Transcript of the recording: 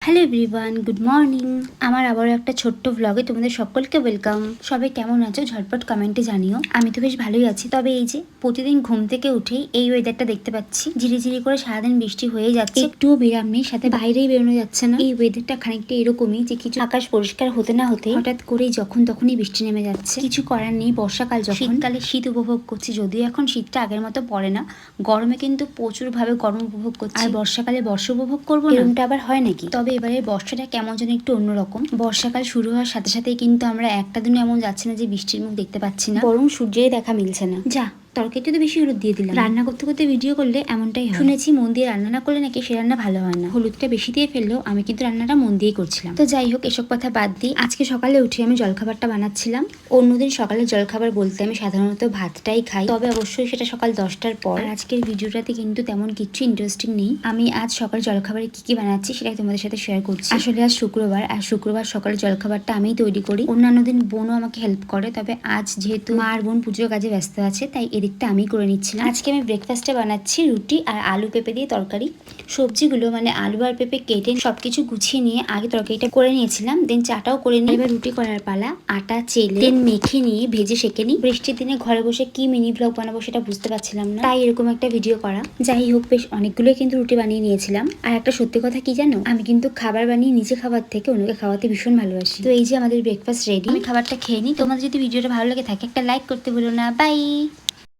Hello everyone, good morning. আমার আবারও একটা ছোট্ট ভ্লগে তোমাদের সকলকে ওয়েলকাম। সবাই কেমন আছো ঝটপট কমেন্টে জানিও। আমি তো বেশ ভালোই আছি। তবে এই যে প্রতিদিন ঘুম থেকে উঠেই এই ওয়েদারটা দেখতে পাচ্ছি, ঝিরিঝিরি করে সারাদিন বৃষ্টি হয়ে যাচ্ছে, একটুও বিরাম নেই, সাথে বাইরেই বেরোনো যাচ্ছে না। এই ওয়েদারটা খানিকটা এরকমই যে কিছু আকাশ পরিষ্কার হতে না হতে হঠাৎ করেই যখন তখনই বৃষ্টি নেমে যাচ্ছে। কিছু করার নেই, বর্ষাকাল যখন। শীতকালে শীত উপভোগ করছি, যদিও এখন শীতটা আগের মতো পড়ে না। গরমে কিন্তু প্রচুর ভাবে গরম উপভোগ করছি, আর বর্ষাকালে বর্ষা উপভোগ করবো না, এরকমটা আবার হয় নাকি? তবে এবারে বর্ষাটা কেমন যেন একটু অন্যরকম। বর্ষাকাল শুরু হওয়ার সাথে সাথেই কিন্তু আমরা একটা দিন এমন যাচ্ছে না যে বৃষ্টির মুখ দেখতে পাচ্ছি না, বরং সূর্যের দেখা মিলছে না। যা তরকারিতে তো বেশি হলুদ দিয়ে দিলাম। রান্না করতে করতে ভিডিও করলে এমনটাই হয়। শুনেছি মন দিয়ে রান্না না করলে নাকি সে রান্না ভালো হয় না। হলুদটা বেশি দিয়ে ফেললেও আমি কিন্তু রান্নাটা মন দিয়েই করছিলাম। তো যাই হোক, এসব কথা বাদ দিই। আজকে সকালে উঠে আমি জলখাবারটা বানাচ্ছিলাম। অন্যদিন সকালে জলখাবার বলতে আমি সাধারণত ভাতটাই খাই, তবে অবশ্যই সেটা সকাল 10টার পর। আর আজকের ভিডিওটাতে কিন্তু তেমন কিছু ইন্টারেস্টিং নেই। আমি আজ সকাল জলখাবারে কি বানাচ্ছি সেটাই তোমাদের সাথে শেয়ার করছি। আসলে আজ শুক্রবার, আর শুক্রবার সকালে জলখাবারটা আমিই তৈরি করি। অন্যান্য দিন বোনও আমাকে হেল্প করে, তবে আজ যেহেতু মা আর বোন পুজোর কাজে ব্যস্ত আছে, তাই এদিকটা আমি করে নিচ্ছিলাম। আজকে আমি ব্রেকফাস্টে বানাচ্ছি রুটি আর আলু পেঁপে দিয়ে তরকারি। সবজিগুলো মানে আলু আর পেঁপে কেটে সবকিছু গুছিয়ে নিয়ে আগে তরকারিটা করে নিয়েছিলাম, দেন চাটাও করে নিয়ে এবার রুটি করার পালা। আটা চেলে দেন মেখে নিয়ে ভেজে সেঁকে নিই। বৃষ্টির দিনে ঘরে বসে কি মিনি ব্লগ বানাবো সেটা বুঝতে পারছিলাম না, তাই এরকম একটা ভিডিও করা। যাই হোক, বেশ অনেকগুলোই কিন্তু রুটি বানিয়ে নিয়েছিলাম। আর একটা সত্যি কথা কি জানো, আমি কিন্তু খাবার বানিয়ে নিজে খাবার থেকে অন্যকে খাওয়াতে ভীষণ ভালোবাসি। তো এই যে আমাদের ব্রেকফাস্ট রেডি, আমি খাবারটা খেয়ে নিই। তোমাদের যদি ভিডিওটা ভালো লাগে থাকে একটা লাইক করতে ভুলো না। বাই।